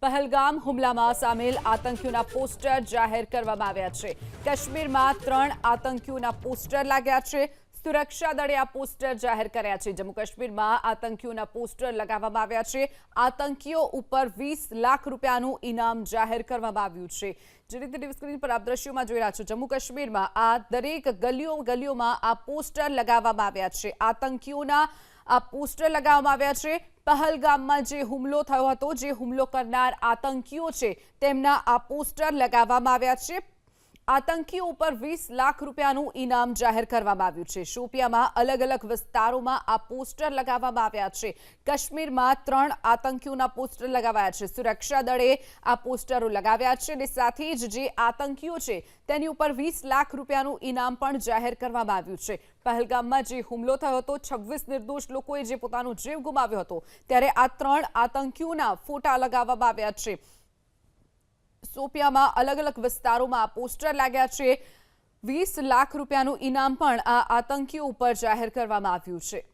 પહેલગામ હુમલામાં સામેલ આતંકીઓના પોસ્ટર જાહેર કરવામાં આવ્યા છે। કાશ્મીરમાં 3 આતંકીઓના પોસ્ટર લાગ્યા છે। સુરક્ષા દળે આ પોસ્ટર જાહેર કર્યા છે। જમ્મુ કાશ્મીરમાં આતંકીઓના પોસ્ટર લગાવવામાં આવ્યા છે। આતંકીઓ ઉપર 20 લાખ રૂપિયાનું ઇનામ જાહેર કરવામાં આવ્યું છે। જે રીતે ટીવી સ્ક્રીન પર આપ દ્રશ્યોમાં જોઈ રહ્યા છો, જમ્મુ કાશ્મીરમાં આ દરેક ગલીઓમાં આ પોસ્ટર લગાવવામાં આવ્યા છે। આતંકીઓના આ પોસ્ટર લગાવવામાં આવ્યા છે। પહેલગામમાં જે હુમલો થયો હતો, જે હુમલો કરનાર આતંકીઓ છે, તેમના આ પોસ્ટર લગાવવામાં આવ્યા છે। આતંકીઓ ઉપર 20 લાખ રૂપિયાનું ઇનામ જાહેર કરવામાં આવ્યું છે। શોપિયામાં અલગ અલગ વિસ્તારોમાં આ પોસ્ટર લગાવવામાં આવ્યા છે। કાશ્મીરમાં 3 આતંકીઓના પોસ્ટર લગાવાયા છે। સુરક્ષા દળે આ પોસ્ટરો લગાવ્યા છે અને સાથે જ જે આતંકીઓ છે તેની ઉપર 20 લાખ રૂપિયાનું ઇનામ પણ જાહેર કરવામાં આવ્યું છે। પહેલગામમાં જે હુમલો થયો હતો, 26 નિર્દોષ લોકોએ જે પોતાનો જીવ ગુમાવ્યો હતો, ત્યારે આ 3 આતંકીઓના ફોટા લગાવવામાં આવ્યા છે। શોપિયામાં અલગ અલગ વિસ્તારોમાં આ પોસ્ટર લાગ્યા છે। 20 લાખ રૂપિયાનું ઇનામ પણ આ આતંકીઓ ઉપર જાહેર કરવામાં આવ્યું છે।